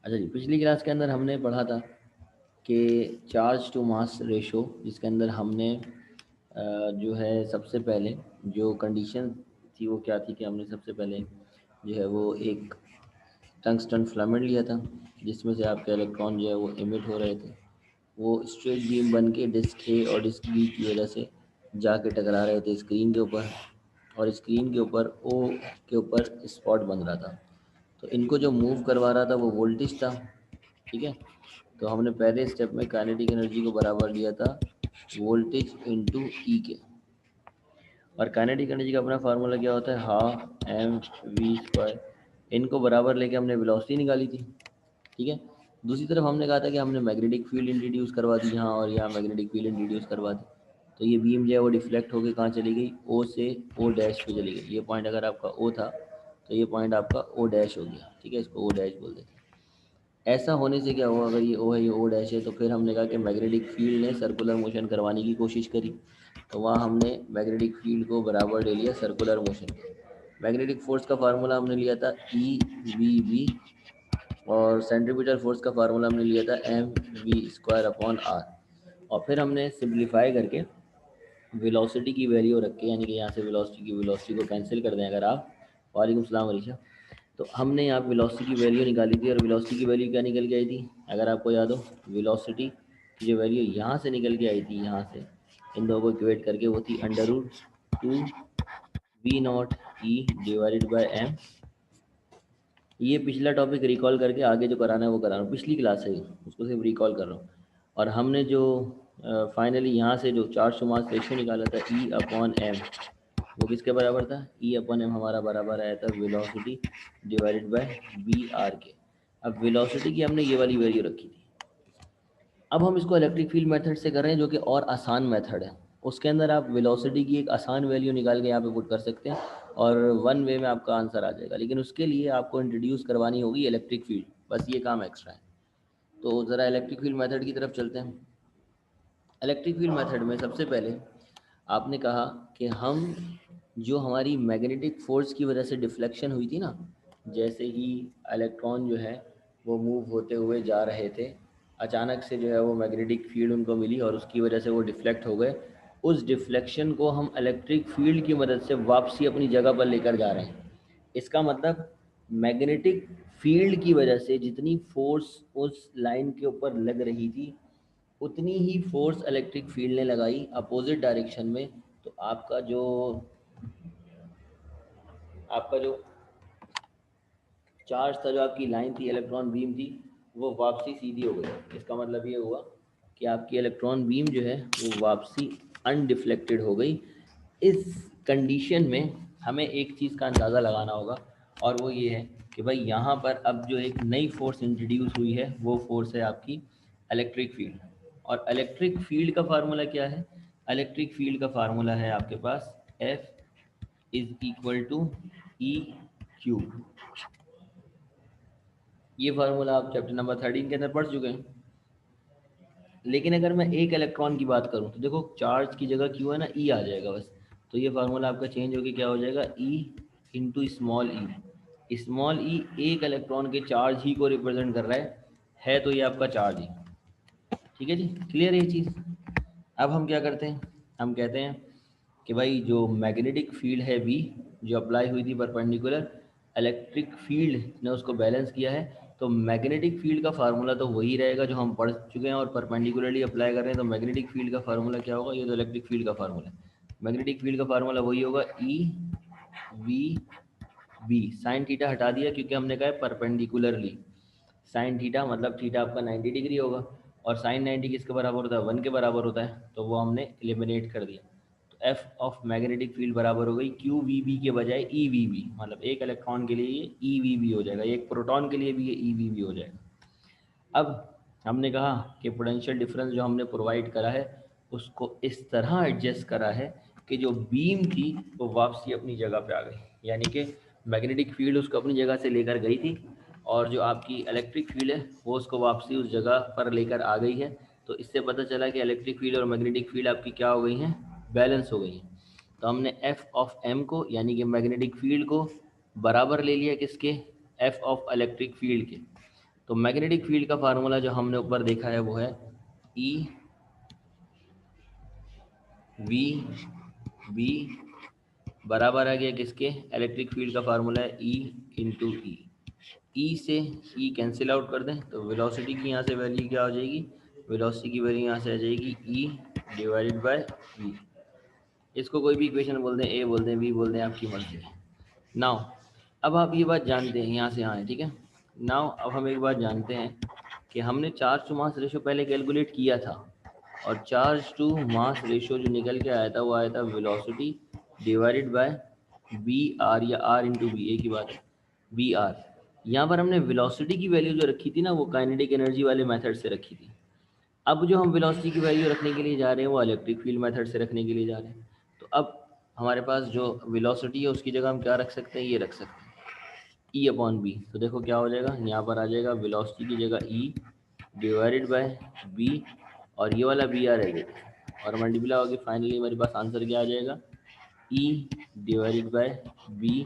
अच्छा जी, पिछली क्लास के अंदर हमने पढ़ा था कि चार्ज टू मास रेशो, जिसके अंदर हमने जो है सबसे पहले जो कंडीशन थी वो क्या थी कि हमने सबसे पहले जो है वो एक टंगस्टन फिलामेंट लिया था जिसमें से आपके इलेक्ट्रॉन जो है वो इमिट हो रहे थे। वो स्ट्रेट बीम बन के डिस्क ए और डिस्क बी की वजह से जाके टकरा रहे थे स्क्रीन के ऊपर, और स्क्रीन के ऊपर ओ के ऊपर स्पॉट बन रहा था। तो इनको जो मूव करवा रहा था वो वोल्टेज था। ठीक है, तो हमने पहले स्टेप में काइनेटिक एनर्जी को बराबर लिया था वोल्टेज इनटू ई के, और काइनेटिक एनर्जी का अपना फार्मूला क्या होता है, हाफ एम वी स्क्वायर। इनको बराबर लेके हमने वेलोसिटी निकाली थी। ठीक है, दूसरी तरफ हमने कहा था कि हमने मैग्नेटिक फील्ड इंट्रोड्यूस करवा दी यहाँ, और यहाँ मैग्नेटिक फील्ड इंट्रोड्यूस करवा दी। तो ये बीम जो है वो डिफ्लेक्ट होकर कहाँ चली गई, ओ से ओ डैश पे चली गई। ये पॉइंट अगर आपका ओ था तो ये पॉइंट आपका ओ डैश हो गया। ठीक है, इसको ओ डैश बोल देते हैं। ऐसा होने से क्या हुआ, अगर ये ओ है ये ओ डैश है, तो फिर हमने कहा कि मैग्नेटिक फील्ड ने सर्कुलर मोशन करवाने की कोशिश करी। तो वहाँ हमने मैग्नेटिक फील्ड को बराबर ले लिया सर्कुलर मोशन के। मैग्नेटिक फोर्स का फार्मूला हमने लिया था ई वी बी, और सेंट्रीपिटल फोर्स का फार्मूला हमने लिया था M V square upon R. और फिर हमने सिंप्लीफाई करके वेलोसिटी की वैल्यू रख के, यानी कि यहाँ से वेलोसिटी को कैंसिल कर दें अगर आप। वालेकुम सलाम अलीशा। तो हमने यहाँ वेलोसिटी की वैल्यू निकाली थी, और वेलोसिटी की वैल्यू क्या निकल के आई थी, अगर आपको याद हो, वेलोसिटी की जो वैल्यू यहाँ से निकल के आई थी, यहाँ से इन दोनों को इक्वेट करके वो थी √2 V not E divided by M. ये पिछला टॉपिक रिकॉल करके आगे जो कराना है वो करा रहा हूँ, पिछली क्लास है उसको सिर्फ रिकॉल कर रहा हूँ। और हमने जो फाइनली यहाँ से जो चार्ज टू मास रेशियो निकाला था ई अपॉन एम, वो किसके बराबर था, ई अपॉन एम हमारा बराबर आया था velocity divided by B R के। अब वेलोसिटी की हमने ये वाली वैल्यू रखी थी। अब हम इसको इलेक्ट्रिक फील्ड मेथड से कर रहे हैं, जो कि और आसान मेथड है। उसके अंदर आप वेलोसिटी की एक आसान वैल्यू निकाल के यहाँ पे पुट कर सकते हैं, और वन वे में आपका आंसर आ जाएगा। लेकिन उसके लिए आपको इंट्रोड्यूस करवानी होगी इलेक्ट्रिक फील्ड, बस ये काम एक्स्ट्रा है। तो ज़रा इलेक्ट्रिक फील्ड मेथड की तरफ चलते हैं। इलेक्ट्रिक फील्ड मेथड में सबसे पहले आपने कहा कि हम जो हमारी मैग्नेटिक फोर्स की वजह से डिफ्लेक्शन हुई थी ना, जैसे ही इलेक्ट्रॉन जो है वो मूव होते हुए जा रहे थे, अचानक से जो है वो मैग्नेटिक फील्ड उनको मिली और उसकी वजह से वो डिफ्लेक्ट हो गए। उस डिफ्लेक्शन को हम इलेक्ट्रिक फील्ड की मदद से वापसी अपनी जगह पर लेकर जा रहे हैं। इसका मतलब मैग्नेटिक फील्ड की वजह से जितनी फोर्स उस लाइन के ऊपर लग रही थी, उतनी ही फोर्स इलेक्ट्रिक फील्ड ने लगाई अपोजिट डायरेक्शन में। तो आपका जो चार्ज था, जो आपकी लाइन थी, इलेक्ट्रॉन बीम थी, वो वापसी सीधी हो गई। इसका मतलब ये हुआ कि आपकी इलेक्ट्रॉन बीम जो है वो वापसी अनडिफ्लेक्टेड हो गई। इस कंडीशन में हमें एक चीज़ का अंदाज़ा लगाना होगा, और वो ये है कि भाई यहाँ पर अब जो एक नई फोर्स इंट्रोड्यूस हुई है वो फोर्स है आपकी इलेक्ट्रिक फील्ड। और इलेक्ट्रिक फील्ड का फार्मूला क्या है, इलेक्ट्रिक फील्ड का फार्मूला है आपके पास F is equal to E Q. ये फार्मूला आप चैप्टर नंबर 13 के अंदर पढ़ चुके हैं। लेकिन अगर मैं एक इलेक्ट्रॉन की बात करूं तो देखो, चार्ज की जगह क्यू है ना, ई आ जाएगा बस। तो ये फार्मूला आपका चेंज होकर क्या हो जाएगा, ई इंटू स्मॉल ई। स्मॉल ई एक इलेक्ट्रॉन के चार्ज ही को रिप्रेजेंट कर रहा है तो ये आपका चार्ज ही। ठीक है जी, क्लियर है ये चीज़। अब हम क्या करते हैं, हम कहते हैं कि भाई जो मैग्नेटिक फील्ड है वी, जो अप्लाई हुई थी परपेंडिकुलर, इलेक्ट्रिक फील्ड ने उसको बैलेंस किया है। तो मैग्नेटिक फील्ड का फार्मूला तो वही रहेगा जो हम पढ़ चुके हैं और परपेंडिकुलरली अप्लाई कर रहे हैं। तो मैग्नेटिक फील्ड का फार्मूला क्या होगा, ये तो इलेक्ट्रिक फील्ड का फार्मूला है। मैग्नेटिक फील्ड का फार्मूला वही होगा E V B. Sine theta हटा दिया क्योंकि हमने कहा है परपेंडिकुलरली। साइन थीटा मतलब थीटा आपका 90 डिग्री होगा, और साइन 90 किसके बराबर होता है, 1 के बराबर होता है। तो वो हमने एलिमिनेट कर दिया। तो एफ ऑफ मैग्नेटिक फील्ड बराबर हो गई क्यू वी बी के बजाय ई वी बी। मतलब एक इलेक्ट्रॉन के लिए ये ई वी बी हो जाएगा, एक प्रोटॉन के लिए भी ये ई वी बी हो जाएगा। अब हमने कहा कि पोटेंशियल डिफरेंस जो हमने प्रोवाइड करा है उसको इस तरह एडजस्ट करा है कि जो बीम थी वो वापसी अपनी जगह पे आ गई, यानी कि मैग्नेटिक फील्ड उसको अपनी जगह से लेकर गई थी, और जो आपकी इलेक्ट्रिक फील्ड है वो उसको वापसी उस जगह पर लेकर आ गई है। तो इससे पता चला कि इलेक्ट्रिक फील्ड और मैग्नेटिक फील्ड आपकी क्या हो गई हैं, बैलेंस हो गई हैं। तो हमने एफ ऑफ एम को, यानी कि मैग्नेटिक फील्ड को, बराबर ले लिया किसके, एफ ऑफ इलेक्ट्रिक फील्ड के। तो मैग्नेटिक फील्ड का फार्मूला जो हमने ऊपर देखा है वो है ई वी बी बराबर आ गया किसके, इलेक्ट्रिक फील्ड का फार्मूला है ई इंटू ई। ई से ई कैंसिल आउट कर दें तो वेलोसिटी की यहाँ से वैल्यू क्या हो जाएगी, वेलोसिटी की वैल्यू यहाँ से आ जाएगी ई डिवाइडेड बाय वी। इसको कोई भी इक्वेशन बोल दें, ए बोल दें, बी बोल दें, आपकी मर्जी है। नाउ अब आप ये बात जानते हैं, यहाँ से यहाँ है, ठीक है। नाउ अब हम एक बात जानते हैं कि हमने चार्ज टू मास रेशो पहले कैलकुलेट किया था, और चार्ज टू मास रेशो जो निकल के आया था वो आया था velocity divided by B R, या आर इंटू बी, एक ही बात है, बी आर। यहाँ पर हमने वेलोसिटी की वैल्यू जो रखी थी ना वो काइनेटिक एनर्जी वाले मेथड से रखी थी। अब जो हम वेलोसिटी की वैल्यू रखने के लिए जा रहे हैं वो इलेक्ट्रिक फील्ड मेथड से रखने के लिए जा रहे हैं। तो अब हमारे पास जो वेलोसिटी है उसकी जगह हम क्या रख सकते हैं, ये रख सकते हैं ई अपॉन बी। तो देखो क्या हो जाएगा, यहाँ पर आ जाएगा वेलोसिटी की जगह ई डिवाइडेड बाय बी, और ये वाला बी आर है और मल्टीप्लाई होगी, फाइनली हमारे पास आंसर क्या आ जाएगा, E divided by B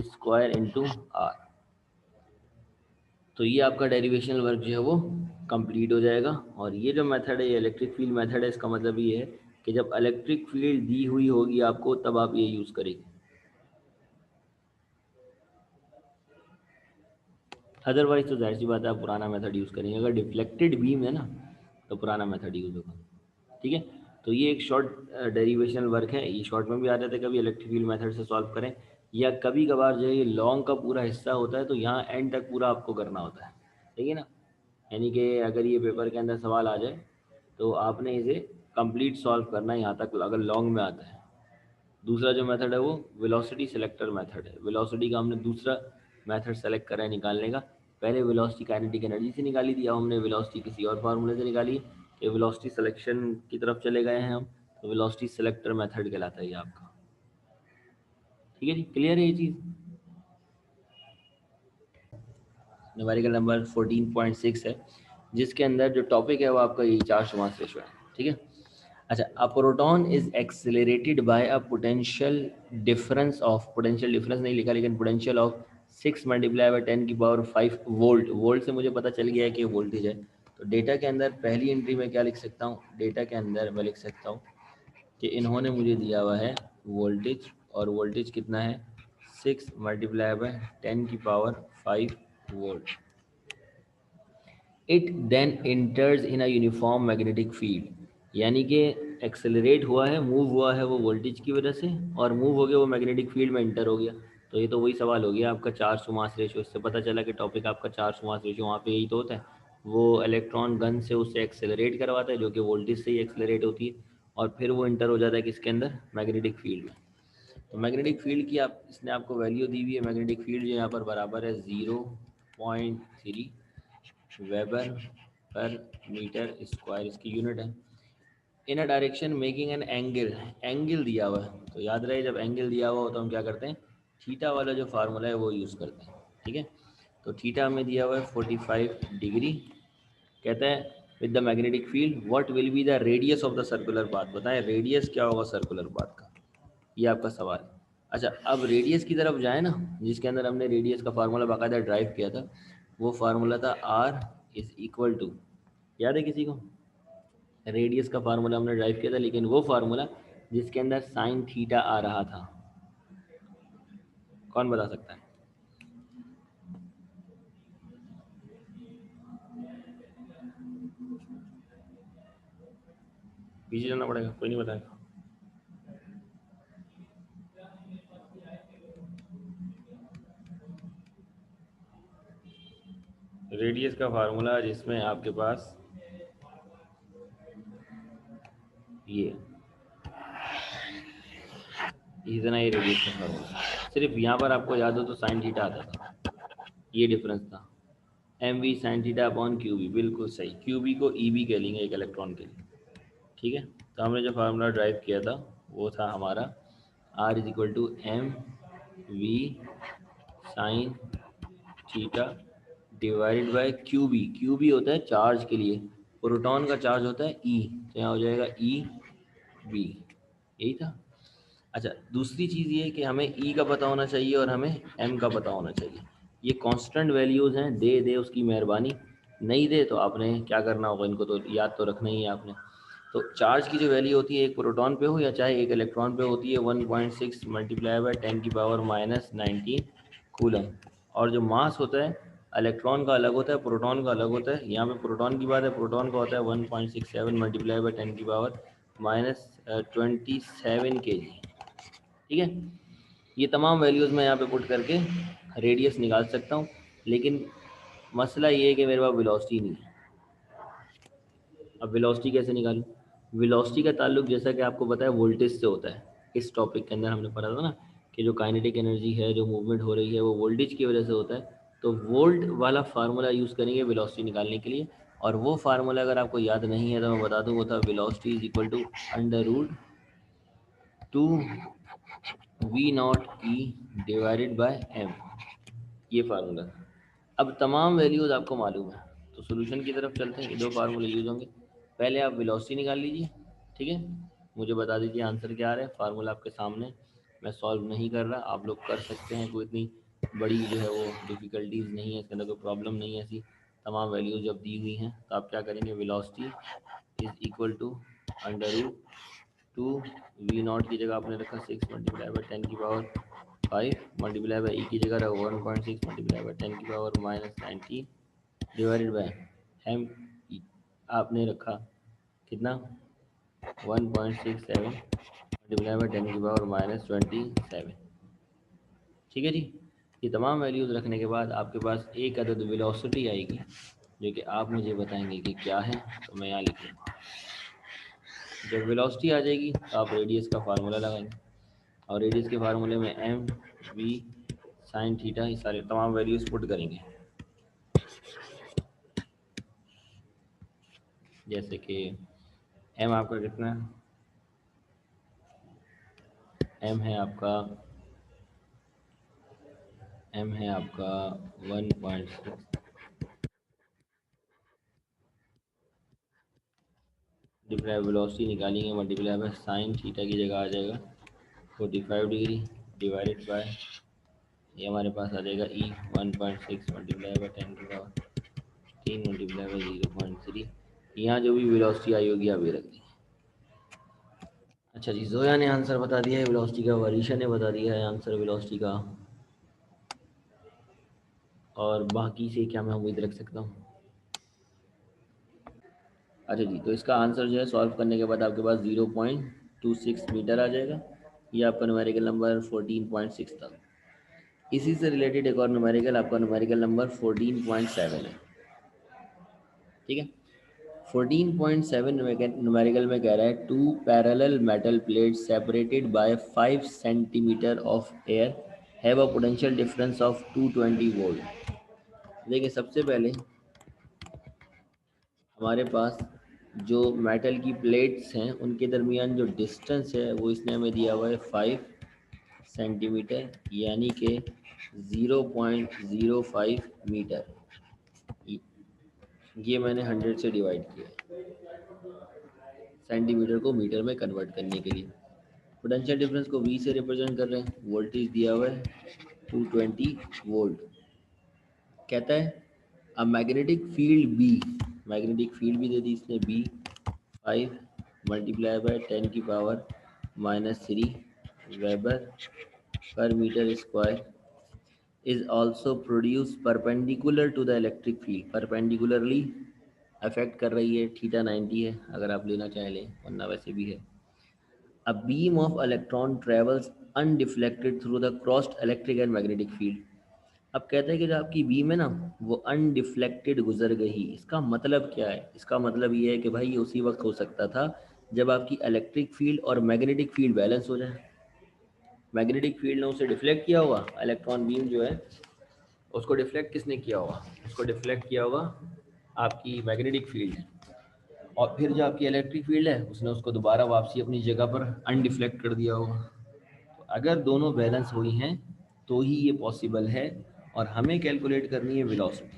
square into R. तो ये आपका डेरिवेशनल वर्क जो है वो कंप्लीट हो जाएगा। और ये जो मेथड है ये इलेक्ट्रिक फील्ड मेथड है। इसका मतलब ये है कि जब इलेक्ट्रिक फील्ड दी हुई होगी आपको तब आप ये यूज़ करेंगे, अदरवाइज तो जाहिर सी बात है आप पुराना मेथड यूज़ करेंगे। अगर डिफ्लेक्टेड बीम है ना तो पुराना मेथड यूज़ होगा, ठीक है। तो ये एक शॉर्ट डेरिवेशनल वर्क है, ये शॉर्ट में भी आ जाता है, कभी इलेक्ट्रिक फील्ड मेथड से सॉल्व करें, या कभी कभार जो है ये लॉन्ग का पूरा हिस्सा होता है तो यहाँ एंड तक पूरा आपको करना होता है, ठीक है ना। यानी कि अगर ये पेपर के अंदर सवाल आ जाए तो आपने इसे कंप्लीट सॉल्व करना है यहाँ तक, अगर लॉन्ग में आता है। दूसरा जो मेथड है वो वेलोसिटी सिलेक्टर मेथड है। वेलोसिटी का हमने दूसरा मेथड सेलेक्ट करा है निकालने का। पहले वेलोसिटी काइनेटिक एनर्जी से निकाली थी, अब हमने वेलोसिटी किसी और फार्मूले से निकाली कि वेलोसिटी सिलेक्शन की तरफ चले गए हैं हम। तो वेलोसिटी सिलेक्टर मेथड कहलाता है ये आपका, ठीक है जी। क्लियर है ये चीज़। न्यूमेरिकल नंबर 14.6 है, जिसके अंदर जो टॉपिक है वो आपका ये चार्ज टू मास रेशो है, ठीक है। अच्छा, a proton is accelerated by a potential difference of, potential difference नहीं लिखा लेकिन potential of 6 multiply by 10⁵ volt. Volt से मुझे पता चल गया है कि वोल्टेज है। तो डेटा के अंदर पहली एंट्री में क्या लिख सकता हूँ, डेटा के अंदर मैं लिख सकता हूँ कि इन्होंने मुझे दिया हुआ है वोल्टेज, और वोल्टेज कितना है 6 multiply by 10⁵ volt. It then enters in a uniform magnetic field, यानी कि एक्सेलरेट हुआ है, मूव हुआ है वो वोल्टेज की वजह से, और मूव हो गया वो मैग्नेटिक फील्ड में इंटर हो गया। तो ये तो वही सवाल हो गया आपका चार्ज टू मास रेशियो। इससे पता चला कि टॉपिक आपका चार्ज टू मास रेशियो, वहाँ पे यही तो होता है, वो इलेक्ट्रॉन गन से उसे एक्सेलरेट करवाता है जो कि वोल्टेज से ही एक्सेलरेट होती है, और फिर वो इंटर हो जाता है किसके अंदर, मैग्नेटिक फील्ड में। तो मैग्नेटिक फील्ड की आप, इसने आपको वैल्यू दी हुई है, मैग्नेटिक फील्ड जो यहाँ पर बराबर है 0.3 वेबर पर मीटर स्क्वायर, इसकी यूनिट है। In a direction making an angle, angle दिया हुआ है तो याद रहे जब एंगल दिया हुआ हो तो हम क्या करते हैं, थीटा वाला जो फार्मूला है वो यूज़ करते हैं, ठीक है। तो थीटा हमें दिया हुआ है 45 डिग्री। कहता है with the magnetic field what will be the radius of the circular path, बताएं रेडियस क्या होगा सर्कुलर पाथ का, ये आपका सवाल है। अच्छा, अब रेडियस की तरफ जाए ना, जिसके अंदर हमने रेडियस का फार्मूला बाकायदा ड्राइव किया था, वो फार्मूला था आर इज इक्वल टू, याद है किसी को, रेडियस का फार्मूला हमने ड्राइव किया था, लेकिन वो फार्मूला जिसके अंदर साइन थीटा आ रहा था, कौन बता सकता है। पीछे जाना पड़ेगा, कोई नहीं बताएगा। रेडियस का फार्मूला जिसमें आपके पास ये इतना ही रेडियस का फार्मूला, सिर्फ यहाँ पर आपको याद हो तो साइन थीटा आता था, ये डिफरेंस था, M V sine theta upon Q B, बिल्कुल सही। क्यू बी को ई बी कह लेंगे एक इलेक्ट्रॉन के लिए, ठीक है। तो हमने जो फार्मूला ड्राइव किया था वो था हमारा R is equal to M V sine theta divided by Q B. Q B होता है चार्ज के लिए, प्रोटॉन का चार्ज होता है ई, तो यहाँ हो जाएगा ई बी, यही था। अच्छा, दूसरी चीज़ ये कि हमें ई का पता होना चाहिए और हमें एम का पता होना चाहिए। ये कांस्टेंट वैल्यूज़ हैं, दे दे उसकी मेहरबानी, नहीं दे तो आपने क्या करना होगा, इनको तो याद तो रखना ही है आपने। तो चार्ज की जो वैल्यू होती है एक प्रोटॉन पे हो या चाहे एक इलेक्ट्रॉन पे होती है 1.6 मल्टीप्लाई बाय 10⁻⁻⁹ कूलम। और जो मास होता है इलेक्ट्रॉन का अलग होता है, प्रोटॉन का अलग होता है। यहाँ पे प्रोटॉन की बात है, प्रोटॉन का होता है 1.67 मल्टीप्लाई बाय 10⁻⁻27 kg। ठीक है, ये तमाम वैल्यूज़ मैं यहाँ पे पुट करके रेडियस निकाल सकता हूँ, लेकिन मसला ये है कि मेरे पास वेलोसिटी नहीं है। अब वेलोसिटी कैसे निकालूं? वेलोसिटी का ताल्लुक जैसा कि आपको पता है वोल्टेज से होता है। इस टॉपिक के अंदर हमने पढ़ा था ना कि जो काइनेटिक एनर्जी है, जो मूवमेंट हो रही है, वो वोल्टेज की वजह से होता है। तो वोल्ट वाला फार्मूला यूज़ करेंगे वेलोसिटी निकालने के लिए। और वो फार्मूला अगर आपको याद नहीं है तो मैं बता दूँ, वो था velocity is equal to √2 v0 e divided by m, ये फार्मूला। अब तमाम वैल्यूज़ आपको मालूम है, तो सॉल्यूशन की तरफ चलते हैं। ये दो फार्मूले यूज़ होंगे। पहले आप वेलोसिटी निकाल लीजिए, ठीक है। मुझे बता दीजिए आंसर क्या आ रहा है। फार्मूला आपके सामने, मैं सॉल्व नहीं कर रहा, आप लोग कर सकते हैं, कोई इतनी बड़ी जो है वो डिफ़िकल्टीज नहीं है, इसके अंदर कोई प्रॉब्लम नहीं है ऐसी। तमाम वैल्यूज़ जब दी हुई हैं तो आप क्या करेंगे, velocity is equal to √2 v0 की जगह आपने रखा 6 multiply by 10⁵ multiply by E की जगह रखा 1.6 multiply by 10⁻⁻19 divided by M, आपने रखा कितना 1.67 मल्टीप्लाई बाई 10⁻⁻27। ठीक है जी। ये तमाम वैल्यूज़ रखने के बाद आपके पास एक अदद वेलोसिटी आएगी जो कि आप मुझे बताएंगे कि क्या है, तो मैं यहाँ लिख लूँगा। जब वेलोसिटी आ जाएगी तो आप रेडियस का फार्मूला लगाएंगे, और रेडियस के फार्मूले में एम वी साइन थीटा, ये सारे तमाम वैल्यूज़ पुट करेंगे। जैसे कि एम आपका कितना है, एम है आपका 1.6, मल्टीप्लाई वेलोसिटी निकालेंगे, मल्टीप्लाई बाय साइन थीटा की जगह आ जाएगा 45 डिग्री डिवाइडेड बाय, ये हमारे पास आ जाएगा ई 1.6 मल्टीप्लाई बाय 10⁻³ मल्टीप्लाई बाय 0.3। यहाँ जो भी वेलोसिटी आई होगी आप ये रख देंगे। अच्छा जी, जोया ने आंसर बता दिया है वेलोसिटी का, वरीशा ने बता दिया है आंसर वेलोसिटी का, और बाकी से क्या मैं उम्मीद रख सकता हूँ? अच्छा जी, तो इसका आंसर जो है सॉल्व करने के बाद आपके पास 0.26 मीटर आ जाएगा। ये आपका न्यूमेरिकल नंबर 14.6 था। इसी से रिलेटेड एक और न्यूमेरिकल, आपका न्यूमेरिकल नंबर 14.7 है। ठीक है, 14.7 न्यूमेरिकल में कह रहा है two parallel metal plate separated by 5 centimetre of air have a potential difference of 220 volt. देखिए, सबसे पहले हमारे पास जो मेटल की प्लेट्स हैं उनके दरमियान जो डिस्टेंस है वो इसने हमें दिया हुआ है 5 सेंटीमीटर, यानी कि 0.05 मीटर। ये मैंने 100 से डिवाइड किया है सेंटीमीटर को मीटर में कन्वर्ट करने के लिए। पोटेंशियल डिफरेंस को V से रिप्रेजेंट कर रहे हैं, वोल्टेज दिया हुआ है 220 वोल्ट। कहता है अब magnetic field B, magnetic field भी दे दी इसने B 5 multiply by 10⁻³ weber per metre square is also produce perpendicular to the electric field. Perpendicularly affect कर रही है, θ90 है, अगर आप लेना चाहें लें, वरना वैसे भी है। A beam of electron travels undeflected through the crossed electric and magnetic field। अब कहते हैं कि जो आपकी बीम है ना वो अनडिफ्लेक्टेड गुजर गई। इसका मतलब क्या है? इसका मतलब ये है कि भाई ये उसी वक्त हो सकता था जब आपकी इलेक्ट्रिक फील्ड और मैग्नेटिक फील्ड बैलेंस हो जाए। मैग्नेटिक फील्ड ने उसे डिफ्लेक्ट किया होगा, इलेक्ट्रॉन बीम जो है उसको डिफ्लेक्ट किसने किया होगा? उसको डिफ्लेक्ट किया होगा आपकी मैग्नेटिक फील्ड, और फिर जो आपकी इलेक्ट्रिक फील्ड है उसने उसको दोबारा वापसी अपनी जगह पर अनडिफ्लेक्ट कर दिया होगा। तो अगर दोनों बैलेंस हुई हैं तो ही ये पॉसिबल है, और हमें कैलकुलेट करनी है वेलोसिटी।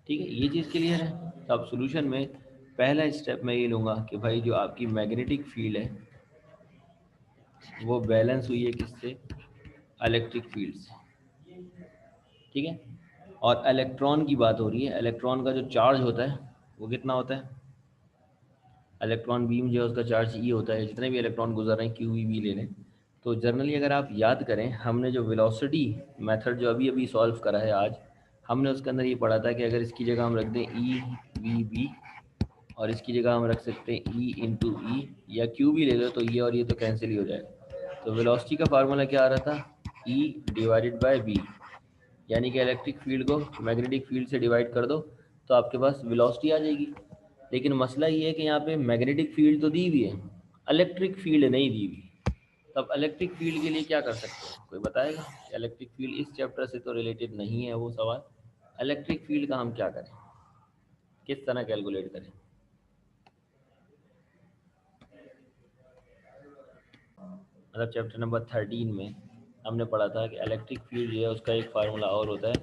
ठीक है, ये चीज़ क्लियर है। तो अब सॉल्यूशन में पहला स्टेप मैं ये लूँगा कि भाई जो आपकी मैग्नेटिक फील्ड है वो बैलेंस हुई है किससे? इलेक्ट्रिक फील्ड से। ठीक है। और इलेक्ट्रॉन की बात हो रही है, इलेक्ट्रॉन का जो चार्ज होता है वो कितना होता है? इलेक्ट्रॉन बीम जो है उसका चार्ज ई होता है, जितने भी इलेक्ट्रॉन गुजर रहे हैं क्यू वी ले लें। तो जनरली अगर आप याद करें, हमने जो वेलोसिटी मेथड जो अभी अभी सॉल्व करा है आज, हमने उसके अंदर ये पढ़ा था कि अगर इसकी जगह हम रख दें ई वी बी, और इसकी जगह हम रख सकते हैं ई इंटू ई, या क्यू भी ले लो तो ये और ये तो कैंसिल ही हो जाएगा। तो वेलोसिटी का फार्मूला क्या आ रहा था? ई डिवाइडेड बाय बी, यानी कि इलेक्ट्रिक फील्ड को मैग्नेटिक फील्ड से डिवाइड कर दो तो आपके पास वेलोसिटी आ जाएगी। लेकिन मसला ये है कि यहाँ पे मैग्नेटिक फील्ड तो दी हुई है, इलेक्ट्रिक फील्ड नहीं दी हुई। तो अब इलेक्ट्रिक फील्ड के लिए क्या कर सकते हैं, कोई बताएगा? इलेक्ट्रिक फील्ड इस चैप्टर से तो रिलेटेड नहीं है वो सवाल। इलेक्ट्रिक फील्ड का हम क्या करें, किस तरह कैलकुलेट करें? मतलब चैप्टर नंबर 13 में हमने पढ़ा था कि इलेक्ट्रिक फील्ड जो है उसका एक फार्मूला और होता है,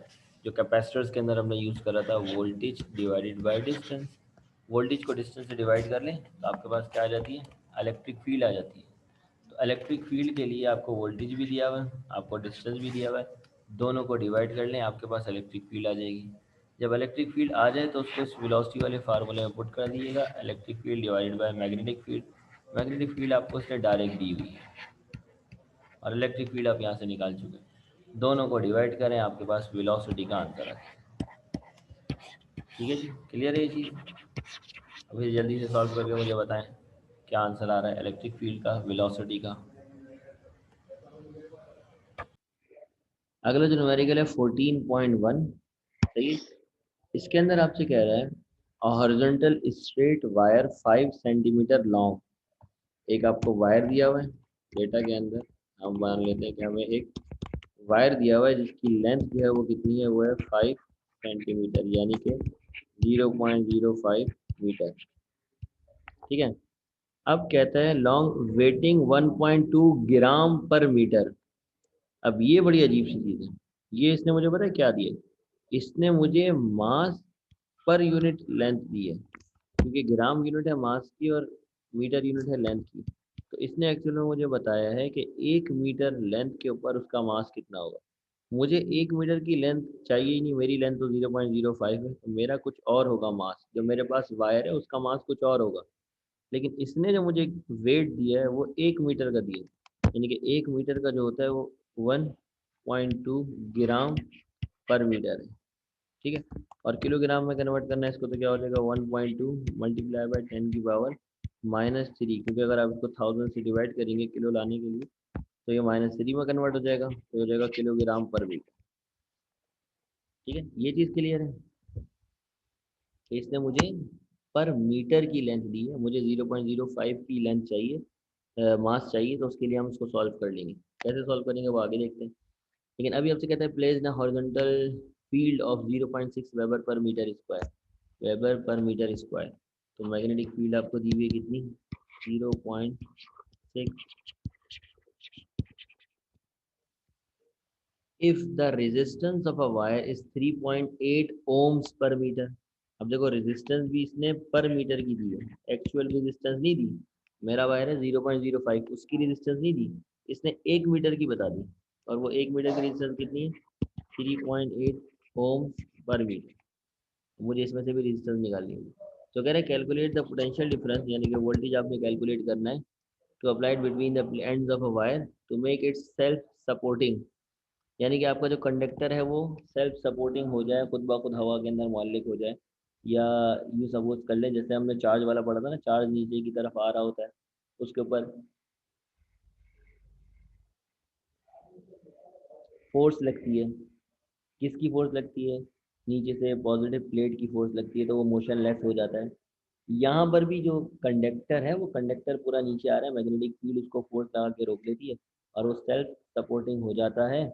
जो कैपेसिटर्स के अंदर हमने यूज़ करा था, voltage divided by distance. Voltage को डिस्टेंस से डिवाइड कर लें तो आपके पास क्या आ जाती है? इलेक्ट्रिक फील्ड आ जाती है। तो इलेक्ट्रिक फील्ड के लिए आपको वोल्टेज भी दिया हुआ है, आपको डिस्टेंस भी दिया हुआ है, दोनों को डिवाइड कर लें, आपके पास इलेक्ट्रिक फील्ड आ जाएगी। जब इलेक्ट्रिक फील्ड आ जाए तो उसको इस वेलोसिटी वाले फार्मूले में पुट कर दिएगा, electric field divided by magnetic field. Magnetic field आपको उसने डायरेक्ट दी हुई है और इलेक्ट्रिक फील्ड आप यहाँ से निकाल चुके हैं। दोनों को डिवाइड करें, आपके पास वेलोसिटी का आंसर आ जाए। ठीक है जी, क्लियर है ये चीज़? अभी जल्दी से सॉल्व करके मुझे बताएं क्या आंसर आ रहा है इलेक्ट्रिक फील्ड का, वेलोसिटी का। अगला जो न्यूमेरिकल है 14.1, सही। इसके अंदर आपसे कह रहा है horizontal straight wire 5 centimetre long. एक आपको वायर दिया हुआ है डेटा के अंदर, हम मान लेते हैं कि हमें एक वायर दिया हुआ है जिसकी लेंथ जो है वो कितनी है, वो है 5 सेंटीमीटर, यानी कि 0.05 मीटर। ठीक है। अब कहता है लॉन्ग वेटिंग 1.2 ग्राम पर मीटर। अब ये बड़ी अजीब सी चीज़ है। ये इसने मुझे पता है क्या दिया? इसने मुझे मास पर यूनिट लेंथ दी है, क्योंकि ग्राम यूनिट है मास की और मीटर यूनिट है लेंथ की। तो इसने एक्चुअल में मुझे बताया है कि 1 मीटर लेंथ के ऊपर उसका मास कितना होगा। मुझे 1 मीटर की लेंथ चाहिए ही नहीं, मेरी लेंथ तो 0.05 है, तो मेरा कुछ और होगा मास। जो मेरे पास वायर है उसका मास कुछ और होगा। लेकिन इसने जो मुझे वेट दिया है वो 1 मीटर का दिया है, यानी कि 1 मीटर का जो होता है वो 1.2 ग्राम पर मीटर है। ठीक है। और किलोग्राम में कन्वर्ट करना है इसको तो क्या हो जाएगा, 1.2 मल्टीप्लाई बाय 10⁻³ क्योंकि अगर आप इसको 1000 से डिवाइड करेंगे किलो लाने के लिए तो ये -3 में कन्वर्ट हो जाएगा, तो हो जाएगा किलोग्राम पर मीटर। ठीक है, ये चीज़ क्लियर है कि इसने मुझे पर मीटर की लेंथ दी है, मुझे 0.05 की लेंथ चाहिए, मास चाहिए, तो उसके लिए हम इसको सॉल्व कर लेंगे। कैसे सॉल्व करेंगे वो आगे देखते हैं। लेकिन अभी आपसे कहता है place the horizontal field of 0.6 weber per metre square, weber per metre square. तो मैग्नेटिक फील्ड आपको दी हुई है कितनी, 0.6। If the resistance of a wire is 3.8 ohms per metre. अब देखो रेजिस्टेंस भी इसने पर मीटर की दी है, एक्चुअल रेजिस्टेंस नहीं दी। मेरा वायर है 0.05, उसकी रेजिस्टेंस नहीं दी, इसने 1 मीटर की बता दी। और वो 1 मीटर की रेजिस्टेंस कितनी है, 3.8 ओम्स पर मीटर। मुझे इसमें से भी रेजिस्टेंस निकालनी होगी। तो कह रहे हैं कैलकुलेट द पोटेंशियल डिफरेंस, यानी कि वोल्टेज आपने कैलकुलेट करना है to applied between the ends of a wire to make it self supporting. यानी कि आपका जो कंडक्टर है वो सेल्फ सपोर्टिंग हो जाए, खुद ब खुद हवा के अंदर मुअल्लिक हो जाए। या यूँ सपोज कर लें जैसे हमने चार्ज वाला पढ़ा था ना, चार्ज नीचे की तरफ आ रहा होता है, उसके ऊपर फोर्स लगती है। किसकी फोर्स लगती है? नीचे से पॉजिटिव प्लेट की फोर्स लगती है, तो वो मोशन लेस हो जाता है। यहाँ पर भी जो कंडक्टर है वो कंडक्टर पूरा नीचे आ रहा है, मैग्नेटिक फील्ड उसको फोर्स लगा के रोक लेती है और वो सेल्फ सपोर्टिंग हो जाता है।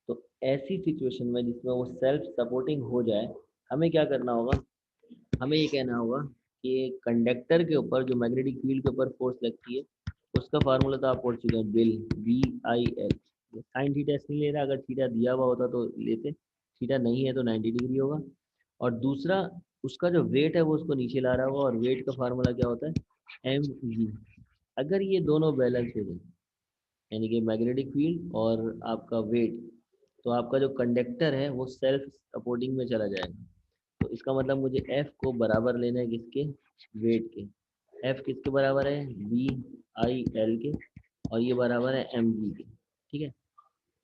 तो ऐसी सिचुएशन में जिसमें वो सेल्फ सपोर्टिंग हो जाए, हमें क्या करना होगा, हमें ये कहना होगा कि कंडक्टर के ऊपर जो मैग्नेटिक फील्ड के ऊपर फोर्स लगती है उसका फार्मूला तो आप पढ़ चुके हैं, बिल, BIL। साइन थीटा इसलिए ले रहा है, अगर थीटा दिया हुआ होता तो लेते, थीटा नहीं है तो 90 डिग्री होगा। और दूसरा, उसका जो वेट है वो उसको नीचे ला रहा होगा, और वेट का फार्मूला क्या होता है, mg। अगर ये दोनों बैलेंस हो जाए, यानी कि मैग्नेटिक फील्ड और आपका वेट तो आपका जो कंडक्टर है वो सेल्फ सपोर्टिंग में चला जाएगा। तो इसका मतलब मुझे एफ को बराबर लेना है किसके, वेट के। एफ किसके बराबर है, बी आई एल के, और ये बराबर है एम जी के। ठीक है,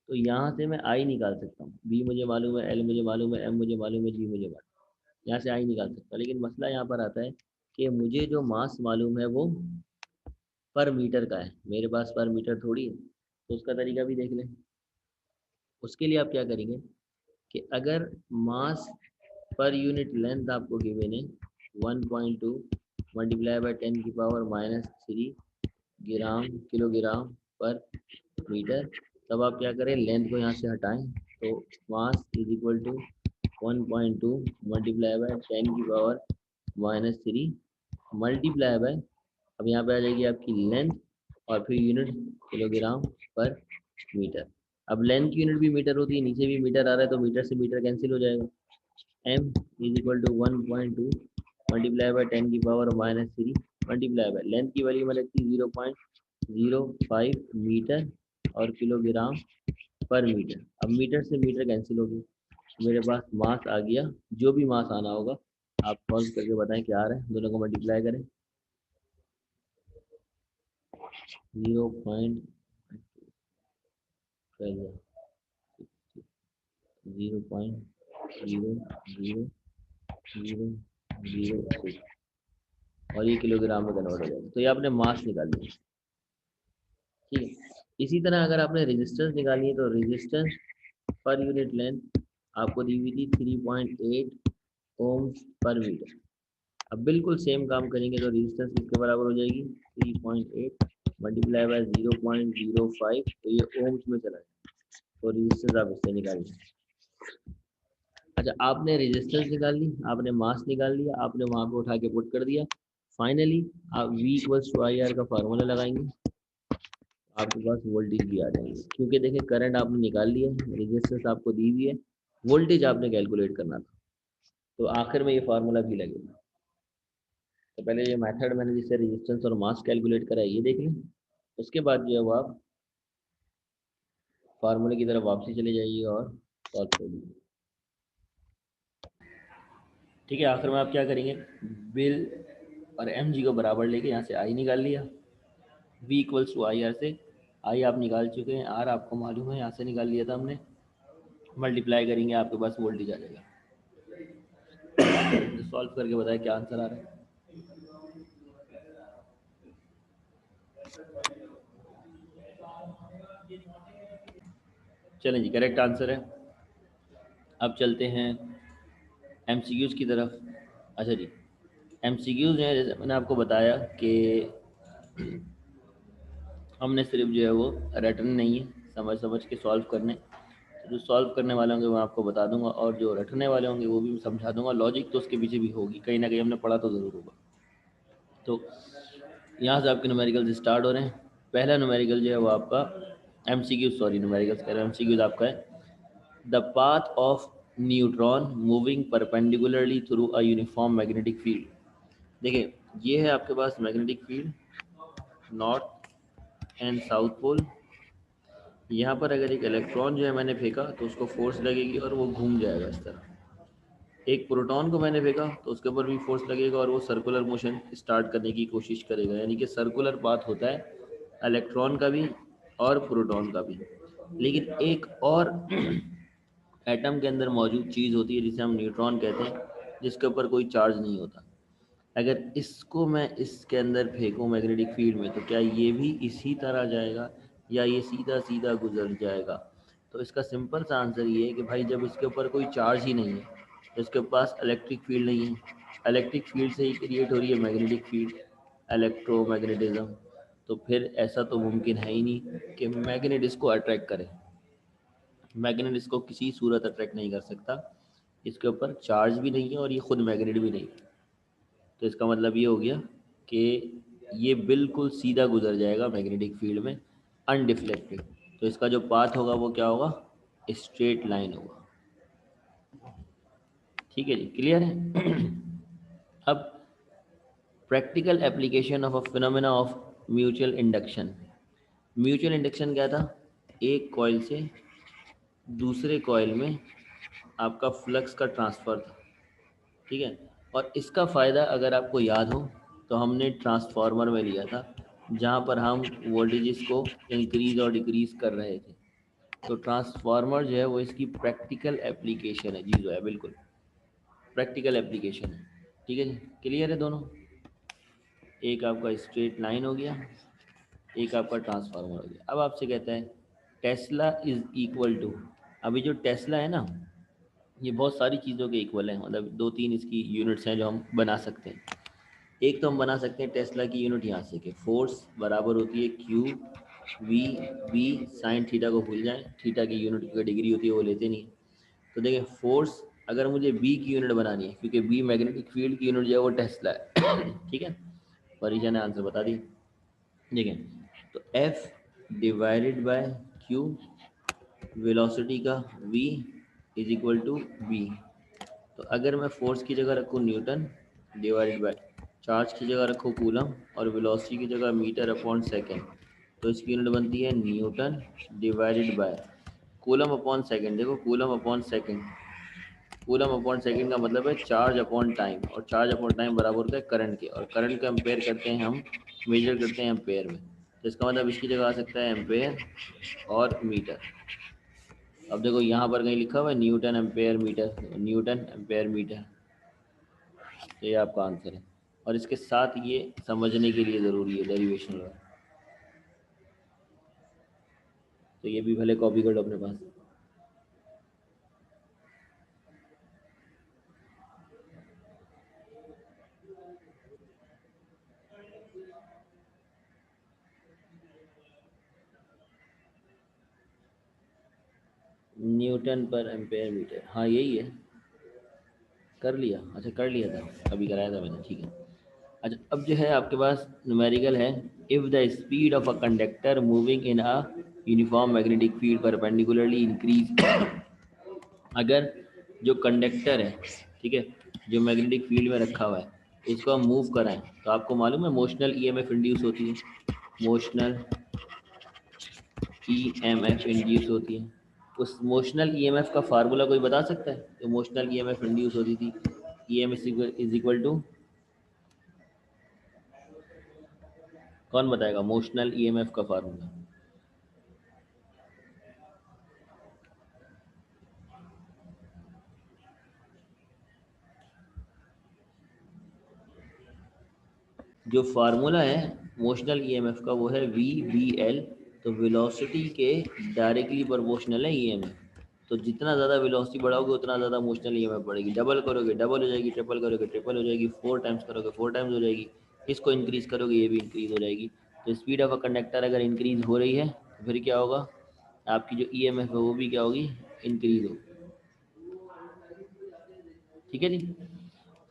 तो यहाँ से मैं आई निकाल सकता हूँ, बी मुझे मालूम है, एल मुझे मालूम है, एम मुझे मालूम है, जी मुझे मालूम है, यहाँ से आई निकाल सकता हूँ। लेकिन मसला यहाँ पर आता है कि मुझे जो मास मालूम है वो पर मीटर का है, मेरे पास पर मीटर थोड़ी है। तो उसका तरीका भी देख लें। उसके लिए आप क्या करेंगे कि अगर मास पर यूनिट लेंथ आपको गिवन है 1.2 multiply by 10⁻³ gram kilogram per metre, तब आप क्या करें, लेंथ को यहाँ से हटाएं, तो mass is equal to 1.2 multiply by 10⁻³ multiply by, अब यहाँ पे आ जाएगी आपकी लेंथ और फिर यूनिट किलोग्राम पर मीटर। अब लेंथ की यूनिट भी मीटर होती है, नीचे भी मीटर आ रहा है, तो मीटर से मीटर कैंसिल हो जाएगा। m is equal to 1.2 multiply by 10⁻³ multiply by length की वैल्यू में लगती है 0.05 मीटर और किलोग्राम पर मीटर। अब मीटर से मीटर कैंसिल हो गई, मेरे पास मास आ गया, जो भी मास आना होगा आप सॉल्व करके बताएं क्या आ रहा है, दोनों को मल्टीप्लाई करें। 0.0 0.000006 और ये किलोग्राम में कन्वर्ट हो जाएगा। तो ये आपने मास निकाल लिया। ठीक है, इसी तरह अगर आपने रेजिस्टेंस निकाली है तो रेजिस्टेंस पर यूनिट लेंथ आपको दी हुई थी 3.8 ओम पर मीटर। अब बिल्कुल सेम काम करेंगे तो रेजिस्टेंस किसके बराबर हो जाएगी, 3.8 मल्टीप्लाई बाय 0.05, तो ये ओम्स में चला जाए, तो रेजिस्टेंस आप इससे निकालिए। अच्छा, आपने रेजिस्टेंस निकाल ली, आपने मास निकाल लिया, आपने वहां पे उठा के पुट कर दिया। फाइनली आप V equals to I R का फार्मूला लगाएंगे, आपके पास वोल्टेज भी आ जाएंगे, क्योंकि देखिए करंट आपने निकाल लिया, रेजिस्टेंस आपको दी हुई है, वोल्टेज आपने कैलकुलेट करना था, तो आखिर में ये फार्मूला भी लगेगा। तो पहले ये मेथड मैंने जिससे रेजिस्टेंस और मास कैलकुलेट करा है ये देख लें, उसके बाद जो है वो आप फार्मूले की तरफ वापसी चले जाइएगा और सॉल्व कर लीजिए। ठीक है, आखिर में आप क्या करेंगे, बिल और एम जी को बराबर लेके यहाँ से आई निकाल लिया, V equals to I R से आई आप निकाल चुके हैं, आर आपको मालूम है, यहाँ से निकाल लिया था हमने, मल्टीप्लाई करेंगे आपके पास वोल्टेज आ जाएगा। तो सॉल्व करके बताएं क्या आंसर आ रहा है। चलें जी, करेक्ट आंसर है। अब चलते हैं एमसीक्यूज़ की तरफ। अच्छा जी, एमसीक्यूज़ हैं, जैसे मैंने आपको बताया कि हमने सिर्फ जो है वो रटने नहीं है, समझ समझ के सॉल्व करने। तो जो सॉल्व करने वाले होंगे मैं आपको बता दूंगा, और जो रटने वाले होंगे वो भी मैं समझा दूंगा, लॉजिक तो उसके पीछे भी होगी, कहीं ना कहीं हमने पढ़ा तो ज़रूर होगा। तो यहाँ से आपके न्यूमेरिकल्स स्टार्ट हो रहे हैं। पहला न्यूमेरिकल जो है वो आपका एमसीक्यू, सॉरी न्यूमेरिकल्स कह रहे हैं, एमसीक्यूज आपका है the path of neutron moving perpendicularly through a uniform magnetic field. देखिए ये है आपके पास magnetic field, north and south pole. यहाँ पर अगर एक इलेक्ट्रॉन जो है मैंने फेंका तो उसको फोर्स लगेगी और वो घूम जाएगा इस तरह। एक प्रोटॉन को मैंने फेंका तो उसके ऊपर भी फोर्स लगेगा और वो सर्कुलर मोशन स्टार्ट करने की कोशिश करेगा, यानी कि सर्कुलर पाथ होता है इलेक्ट्रॉन का भी और प्रोटॉन का भी। लेकिन एक और एटम के अंदर मौजूद चीज़ होती है जिसे हम न्यूट्रॉन कहते हैं, जिसके ऊपर कोई चार्ज नहीं होता। अगर इसको मैं इसके अंदर फेंकूँ मैग्नेटिक फील्ड में, तो क्या ये भी इसी तरह जाएगा या ये सीधा सीधा गुजर जाएगा? तो इसका सिंपल सा आंसर ये है कि भाई जब इसके ऊपर कोई चार्ज ही नहीं है, तो इसके पास इलेक्ट्रिक फील्ड नहीं है, इलेक्ट्रिक फील्ड से ही क्रिएट हो रही है मैग्नेटिक फील्ड, इलेक्ट्रोमैग्नेटिज्म। तो फिर ऐसा तो मुमकिन है ही नहीं कि मैग्नेट इसको अट्रैक्ट करे। मैग्नेट इसको किसी सूरत अट्रैक्ट नहीं कर सकता, इसके ऊपर चार्ज भी नहीं है और ये खुद मैग्नेट भी नहीं है। तो इसका मतलब ये हो गया कि ये बिल्कुल सीधा गुजर जाएगा मैग्नेटिक फील्ड में, अनडिफ्लेक्टेड। तो इसका जो पाथ होगा वो क्या होगा, स्ट्रेट लाइन होगा। ठीक है जी, क्लियर है। अब practical application of a phenomena of mutual induction. Mutual induction क्या था, एक कॉइल से दूसरे कॉइल में आपका फ्लक्स का ट्रांसफ़र था, ठीक है। और इसका फ़ायदा अगर आपको याद हो तो हमने ट्रांसफार्मर में लिया था, जहाँ पर हम वोल्टेजेस को इंक्रीज़ और डिक्रीज़ कर रहे थे। तो ट्रांसफार्मर जो है वो इसकी प्रैक्टिकल एप्लीकेशन है जी, जो है बिल्कुल प्रैक्टिकल एप्लीकेशन है, ठीक है जी। क्लियर है दोनों? एक आपका स्ट्रेट लाइन हो गया, एक आपका ट्रांसफार्मर हो गया। अब आपसे कहता है टेस्ला इज़ इक्वल टू, अभी जो टेस्ला है ना, ये बहुत सारी चीज़ों के इक्वल है, मतलब दो तीन इसकी यूनिट्स हैं जो हम बना सकते हैं। एक तो हम बना सकते हैं टेस्ला की यूनिट यहाँ से कि फोर्स बराबर होती है Q V B sine theta को भूल जाएं, थीटा की यूनिट की डिग्री होती है वो लेते नहीं। तो देखिए फोर्स अगर मुझे बी की यूनिट बनानी है, क्योंकि बी मैग्नेटिक फील्ड की यूनिट जो है वो टेस्ला है ठीक है, परीक्षा ने आंसर बता दी। देखिए तो F divided by Q, velocity का v is equal to B. तो अगर मैं फोर्स की जगह रखूँ न्यूटन डिवाइडेड बाय चार्ज की जगह रखूँ कूलम और वेलोसिटी की जगह मीटर अपॉन सेकेंड, तो इसकी यूनिट बनती है newton divided by coulomb upon second. देखो coulomb upon second, coulomb upon second का मतलब है चार्ज अपॉन टाइम, और चार्ज अपॉन टाइम बराबर होता है करंट के, और करंट को एम्पेयर करते हैं हम, मेजर करते हैं एम्पेयर में। तो इसका मतलब इसकी जगह आ सकता है एम्पेयर और मीटर। अब देखो यहाँ पर कहीं लिखा हुआ है Newton ampere metre, Newton ampere metre, तो ये आपका आंसर है। और इसके साथ ये समझने के लिए ज़रूरी है डेरिवेशन वाला, तो ये भी भले कॉपी कर लो अपने पास। न्यूटन पर एम्पेयर मीटर, हाँ यही है। कर लिया? अच्छा कर लिया था, अभी कराया था मैंने, ठीक है। अच्छा अब जो है आपके पास न्यूमेरिकल है, if the speed of a conductor moving in a uniform magnetic field perpendicularly increase अगर जो कंडक्टर है, ठीक है, जो मैग्नेटिक फील्ड में रखा हुआ है, इसको हम मूव कराएं तो आपको मालूम है मोशनल ईएमएफ इंड्यूस होती है, मोशनल ईएमएफ इंड्यूस होती है। उस मोशनल ईएमएफ का फार्मूला कोई बता सकता है जो मोशनल ईएमएफ इंड्यूस होती थी? ईएमएफ इज इक्वल टू, कौन बताएगा मोशनल ईएमएफ का फार्मूला? जो फार्मूला है मोशनल ईएमएफ का वो है वी बी एल। तो वेलोसिटी के डायरेक्टली प्रोपोर्शनल है ईएमएफ। तो जितना ज़्यादा वेलोसिटी बढ़ाओगे उतना ज़्यादा मोशनल ईएमएफ बढ़ेगी, डबल करोगे डबल हो जाएगी, ट्रिपल करोगे ट्रिपल हो जाएगी, फोर टाइम्स करोगे फोर टाइम्स हो जाएगी, इसको इंक्रीज करोगे ये भी इंक्रीज हो जाएगी। तो स्पीड ऑफ अ कंडक्टर अगर इंक्रीज हो रही है तो फिर क्या होगा, आपकी जो ईएमएफ है वो भी क्या होगी, इंक्रीज होगी, ठीक है जी।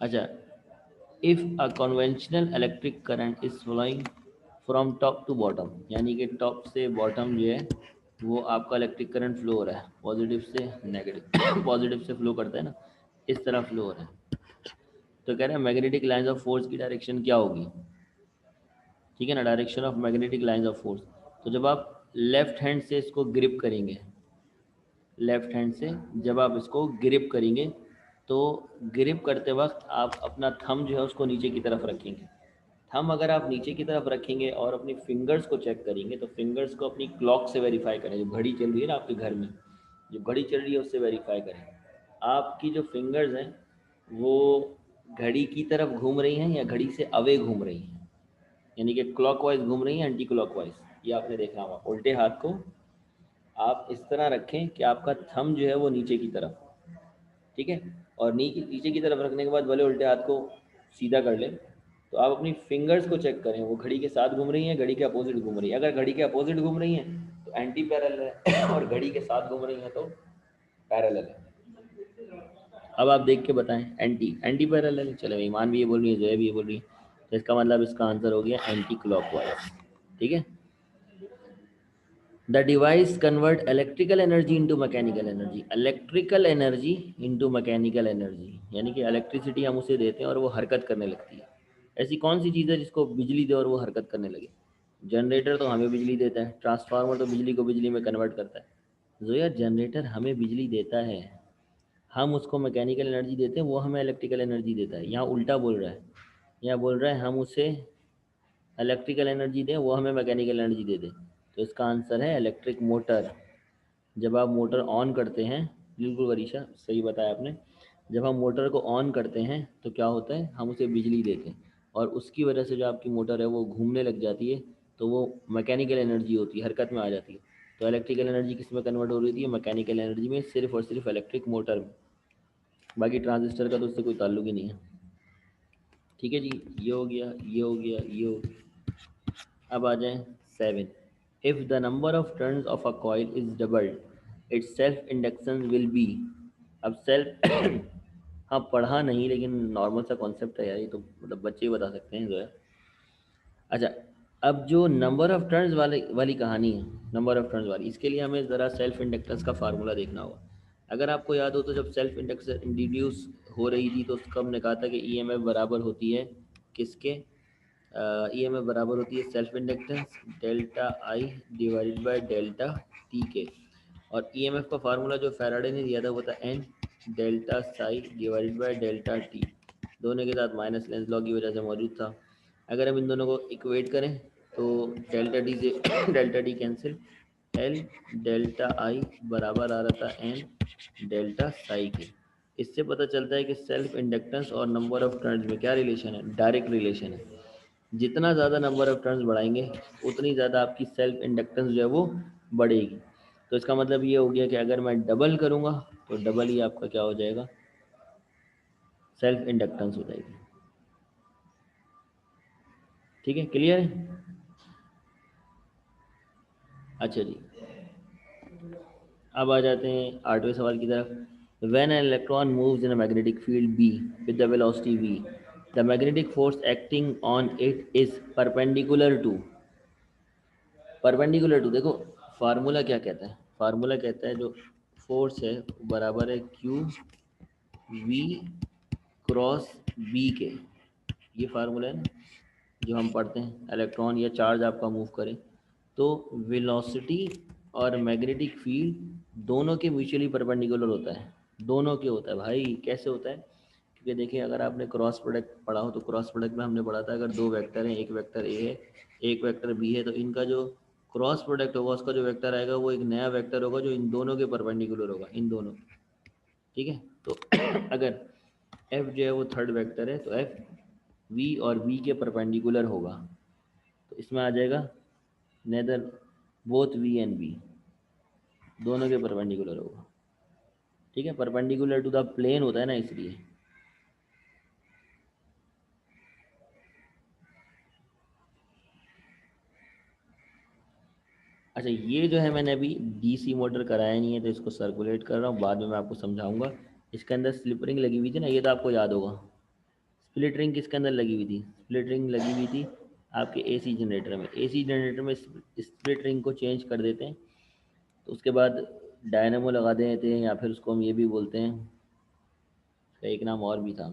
अच्छा, if a conventional electric current is flowing from top to bottom, यानी कि टॉप से बॉटम जो है वो आपका इलेक्ट्रिक करंट फ्लो हो रहा है पॉजिटिव से नेगेटिव पॉजिटिव से फ्लो करता है ना, इस तरह फ्लो हो रहा है। तो कह रहे हैं मैग्नेटिक लाइंस ऑफ फोर्स की डायरेक्शन क्या होगी, ठीक है ना, direction of magnetic lines of force. तो जब आप लेफ्ट हैंड से इसको ग्रिप करेंगे, लेफ्ट हैंड से जब आप इसको ग्रिप करेंगे, तो ग्रिप करते वक्त आप अपना थंब जो है उसको नीचे की तरफ रखेंगे। थंब अगर आप नीचे की तरफ रखेंगे और अपनी फिंगर्स को चेक करेंगे, तो फिंगर्स को अपनी क्लॉक से वेरीफाई करें, जो घड़ी चल रही है ना आपके घर में, जो घड़ी चल रही है उससे वेरीफाई करें आपकी जो फिंगर्स हैं वो घड़ी की तरफ घूम रही हैं या घड़ी से अवे घूम रही हैं, यानी कि क्लॉकवाइज घूम रही हैं एंटी क्लॉकवाइज। ये आपने देखना होगा, उल्टे हाथ को आप इस तरह रखें कि आपका थंब जो है वो नीचे की तरफ, ठीक है। और नीचे की तरफ रखने के बाद भले उल्टे हाथ को सीधा कर लें, तो आप अपनी फिंगर्स को चेक करें वो घड़ी के साथ घूम रही हैं, घड़ी के अपोजिट घूम रही है। अगर घड़ी के अपोजिट घूम रही हैं तो एंटी पैरेलल है और घड़ी के साथ घूम रही हैं तो पैरेलल है। अब आप देख के बताएं, एंटी एंटी पैरेलल है, चलो ईमान भी ये बोल रही है, जय भी ये बोल रही है, तो इसका मतलब इसका आंसर हो गया एंटी क्लॉकवाइज, ठीक है। The device convert electrical energy into mechanical energy, electrical energy into mechanical energy, यानी कि इलेक्ट्रिसिटी हम उसे देते हैं और वो हरकत करने लगती है। ऐसी कौन सी चीज़ है जिसको बिजली दे और वो हरकत करने लगे? जनरेटर तो हमें बिजली देता है, ट्रांसफार्मर तो बिजली को बिजली में कन्वर्ट करता है, जोया जनरेटर हमें बिजली देता है, हम उसको मैकेनिकल एनर्जी देते हैं, वो हमें इलेक्ट्रिकल एनर्जी देता है। यहाँ उल्टा बोल रहा है, यहाँ बोल रहा है हम उसे इलेक्ट्रिकल एनर्जी दें, वो हमें मैकेनिकल एनर्जी दे दे। तो इसका आंसर है इलेक्ट्रिक मोटर। जब आप मोटर ऑन करते हैं, बिल्कुल वरीशा सही बताया आपने, जब हम मोटर को ऑन करते हैं तो क्या होता है, हम उसे बिजली देते हैं और उसकी वजह से जो आपकी मोटर है वो घूमने लग जाती है, तो वो मैकेनिकल एनर्जी होती है, हरकत में आ जाती है। तो इलेक्ट्रिकल एनर्जी किस में कन्वर्ट हो रही है, मैकेनिकल एनर्जी में, सिर्फ और सिर्फ इलेक्ट्रिक मोटर में। बाकी ट्रांजिस्टर का तो उससे कोई ताल्लुक ही नहीं है। ठीक है जी, ये हो गया, ये हो गया, ये हो गया। अब आ जाएं 7। If the number of turns of a coil is doubled it's self induction will be. अब सेल्फ हाँ पढ़ा नहीं, लेकिन नॉर्मल सा कॉन्सेप्ट है यार, ये तो मतलब बच्चे ही बता सकते हैं जो है। अच्छा, अब जो नंबर ऑफ टर्न्स वाली वाली कहानी है, नंबर ऑफ टर्न्स वाली, इसके लिए हमें ज़रा सेल्फ इंडक्टेंस का फार्मूला देखना होगा। अगर आपको याद हो तो जब सेल्फ इंडक्टेंस इंट्रोड्यूस हो रही थी तो उसका हमने कहा था कि ईएमएफ बराबर होती है किसके, ईएमएफ बराबर होती है self inductance delta I divided by delta T के। और ईएमएफ का फार्मूला जो फैराडे ने दिया था वो था N delta psi divided by delta T, दोनों के साथ माइनस लेंस लॉ की वजह से मौजूद था। अगर हम इन दोनों को इक्वेट करें तो डेल्टा टी से delta T cancel, L delta आई बराबर आ रहा था एन डेल्टा साई के। इससे पता चलता है कि सेल्फ इंडक्टेंस और नंबर ऑफ टर्न्स में क्या रिलेशन है, डायरेक्ट रिलेशन है। जितना ज़्यादा नंबर ऑफ टर्न्स बढ़ाएंगे उतनी ज़्यादा आपकी सेल्फ इंडक्टेंस जो है वो बढ़ेगी। तो इसका मतलब ये हो गया कि अगर मैं डबल करूँगा तो डबल ही आपका क्या हो जाएगा, सेल्फ इंडक्टेंस हो जाएगी। ठीक है, क्लियर है। अच्छा जी, अब आ जाते हैं 8वें सवाल की तरफ। When an electron moves in a magnetic field B with the velocity v, the magnetic force acting on it is perpendicular to देखो फार्मूला क्या कहता है, फार्मूला कहता है जो फोर्स है बराबर है क्यू वी क्रॉस बी के। ये फार्मूला है ना जो हम पढ़ते हैं, इलेक्ट्रॉन या चार्ज आपका मूव करे तो वेलोसिटी और मैग्नेटिक फील्ड दोनों के म्यूचुअली परपेंडिकुलर होता है। दोनों के होता है भाई, कैसे होता है, क्योंकि देखिए अगर आपने क्रॉस प्रोडक्ट पढ़ा हो तो क्रॉस प्रोडक्ट में हमने पढ़ा था अगर दो वेक्टर हैं, एक वेक्टर ए है एक वेक्टर बी है, तो इनका जो क्रॉस प्रोडक्ट होगा उसका जो वेक्टर आएगा वो एक नया वेक्टर होगा जो इन दोनों के परपेंडिकुलर होगा, इन दोनों। ठीक है, तो अगर एफ जो है वो थर्ड वेक्टर है तो एफ वी और वी के परपेंडिकुलर होगा, तो इसमें आ जाएगा neither both V and B, दोनों के परपेंडिकुलर होगा। ठीक है, परपेंडिकुलर टू द प्लेन होता है ना इसलिए। अच्छा, ये जो है मैंने अभी डीसी मोटर कराया नहीं है तो इसको सर्कुलेट कर रहा हूँ, बाद में मैं आपको समझाऊंगा। इसके अंदर स्लिप रिंग लगी हुई थी ना, ये तो आपको याद होगा। स्प्लिट रिंग किसके अंदर लगी हुई थी, स्प्लिट रिंग लगी हुई थी आपके एसी जनरेटर में। एसी जनरेटर में स्प्लिट रिंग को चेंज कर देते हैं तो उसके बाद डायनेमो लगा देते हैं, या फिर उसको हम ये भी बोलते हैं, उसका एक नाम और भी था,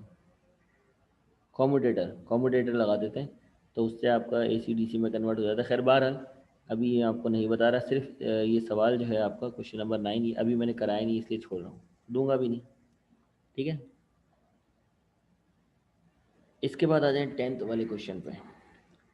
कॉम्यूटेटर, कॉम्यूटेटर लगा देते हैं तो उससे आपका एसी डीसी में कन्वर्ट हो जाता है। खैर बहरहाल अभी ये आपको नहीं बता रहा, सिर्फ ये सवाल जो है आपका क्वेश्चन नंबर 9, ये अभी मैंने कराया नहीं इसलिए छोड़ रहा हूँ, दूंगा भी नहीं। ठीक है, इसके बाद आ जाए 10th वाले क्वेश्चन पे।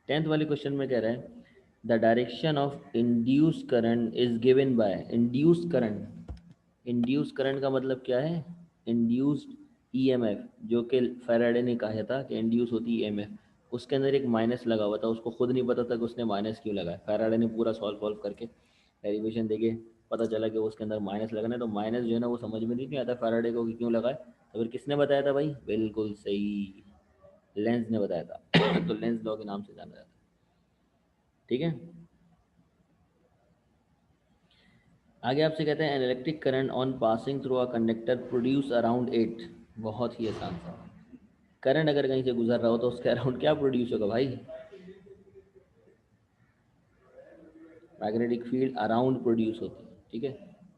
10th वाले क्वेश्चन में कह रहा है the direction of induce current is given by induce current. Induce current का मतलब क्या है, इंड्यूस्ड ईएमएफ, जो कि फैराडे ने कहा था कि इंड्यूस होती है ईएमएफ। उसके अंदर एक माइनस लगा हुआ था, उसको खुद नहीं पता था कि उसने माइनस क्यों लगाया। फैराडे ने पूरा सॉल्व वॉल्व करके डेरिवेशन देके पता चला कि वो उसके अंदर माइनस लगाना है, तो माइनस जो है ना वो समझ में नहीं आता फैराडे को कि क्यों लगाए। तो फिर किसने बताया था भाई, बिल्कुल सही, लेंस ने बताया था। तो लेंस लॉ के नाम से जाना जाता है। ठीक है, आगे आपसे कहते हैं an electric current on passing through a conductor produce around it. बहुत ही आसान सा, करंट अगर कहीं से गुजर रहा हो तो उसके अराउंड क्या प्रोड्यूस होगा भाई, मैग्नेटिक फील्ड अराउंड प्रोड्यूस होती है। ठीक है,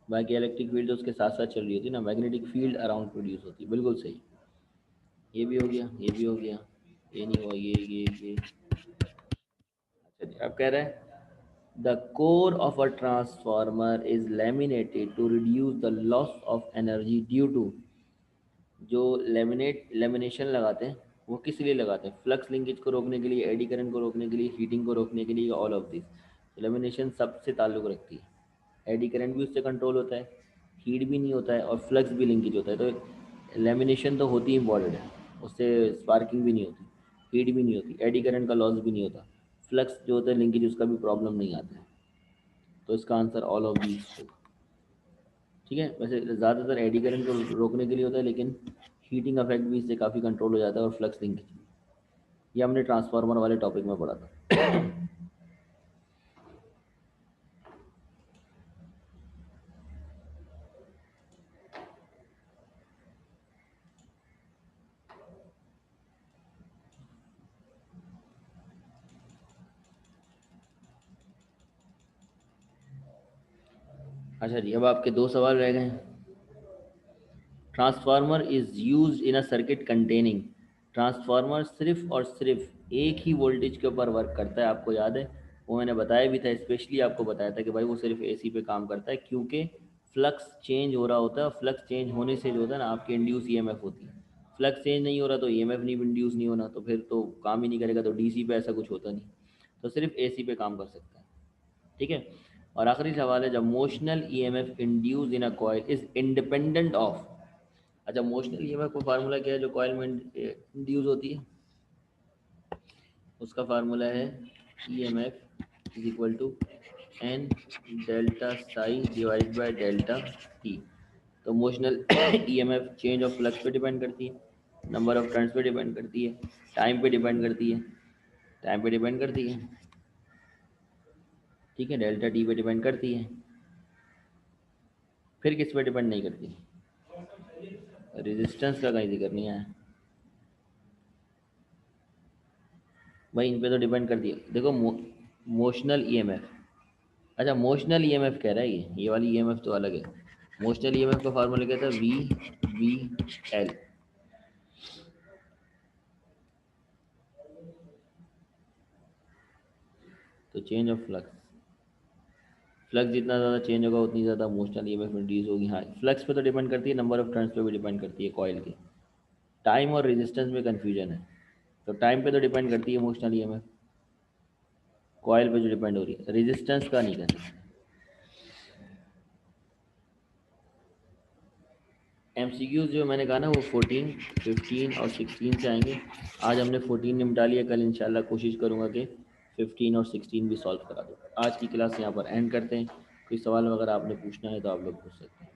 बाकी इलेक्ट्रिक फील्ड तो उसके साथ साथ चल रही होती है ना, मैग्नेटिक फील्ड अराउंड प्रोड्यूस होती है, बिल्कुल सही। ये भी हो गया, ये भी हो गया, ये नहीं हुआ, ये। अच्छा जी, अब कह रहे हैं The core of a transformer is laminated to reduce the loss of energy due to। जो लेमिनेशन लगाते हैं वो किस लिए लगाते हैं? फ्लक्स लिंकेज को रोकने के लिए, एडी करंट को रोकने के लिए, हीटिंग को रोकने के लिए, ऑल ऑफ दिस। लेमिनेशन सबसे ताल्लुक़ रखती है। एडी करंट भी उससे कंट्रोल होता है, हीट भी नहीं होता है और फ्लक्स भी लिंकेज होता है। तो लेमिनेशन तो होती ही इम्पॉर्टेंट है, उससे स्पार्किंग भी नहीं होती, हीट भी नहीं होती, एडी करंट का लॉस भी नहीं होता, फ्लक्स जो होता है लिंकेज उसका भी प्रॉब्लम नहीं आता है। तो इसका आंसर ऑल ऑफ दीज होगा। ठीक है, वैसे ज़्यादातर एडी करंट को रोकने के लिए होता है, लेकिन हीटिंग अफेक्ट भी इससे काफ़ी कंट्रोल हो जाता है और फ्लक्स लिंकेज भी। ये हमने ट्रांसफार्मर वाले टॉपिक में पढ़ा था। अच्छा जी, अब आपके दो सवाल रह गए हैं। Transformer is use in a circuit containing. Transformer सिर्फ और सिर्फ एक ही वोल्टेज के ऊपर वर्क करता है। आपको याद है, वो मैंने बताया भी था, स्पेशली आपको बताया था कि भाई वो सिर्फ एसी पे काम करता है, क्योंकि फ्लक्स चेंज हो रहा होता है और फ्लक्स चेंज होने से जो होता है ना आपकी इंड्यूस ईएमएफ होती है। फ्लक्स चेंज नहीं हो रहा तो ईएमएफ नहीं इंड्यूस नहीं होना, तो फिर तो काम ही नहीं करेगा। तो डीसी पे ऐसा कुछ होता नहीं, तो सिर्फ एसी पे काम कर सकता है। ठीक है। और आखिरी सवाल है, जब motional EMF induce in a coil is independent of. अच्छा, मोशनल ईएमएफ का फार्मूला क्या है जो कॉइल में इंड्यूस होती है? उसका फार्मूला है E M F is equal to N delta psi divide by delta T. तो motional E M F change of flux पे डिपेंड करती है, नंबर ऑफ टर्न्स पे डिपेंड करती है, टाइम पे डिपेंड करती है, टाइम पे डिपेंड करती है। ठीक है, डेल्टा टी पे डिपेंड करती है। फिर किस पे डिपेंड नहीं करती? रेजिस्टेंस का कहीं जिक्र नहीं है भाई, इन पे तो डिपेंड करती है। देखो मोशनल ईएमएफ, अच्छा मोशनल ईएमएफ कह रहा है, ये वाली ईएमएफ तो अलग है। मोशनल ईएमएफ का फार्मूला क्या था? V V L. तो चेंज ऑफ फ्लक्स, फ्लक्स जितना ज़्यादा चेंज होगा उतनी ज़्यादा मोशनल ईएमएफ इंड्यूस होगी। हाँ, फ्लक्स पे तो डिपेंड करती है, नंबर ऑफ टर्न्स पे भी डिपेंड करती है कॉइल के। टाइम और रेजिस्टेंस में कन्फ्यूजन है। तो टाइम पे तो डिपेंड करती है मोशनल ईएमएफ, कॉइल पे जो डिपेंड हो रही है, रेजिस्टेंस का नहीं कर सकते। एमसीक्यूज जो मैंने कहा ना वो 14, 15 और 16 से आएंगे। आज हमने 14 निपटा लिया, कल इंशाल्लाह कोशिश करूँगा कि 15 और 16 भी सॉल्व करा दूँ। आज की क्लास यहाँ पर एंड करते हैं। कोई सवाल वगैरह आपने पूछना है तो आप लोग पूछ सकते हैं।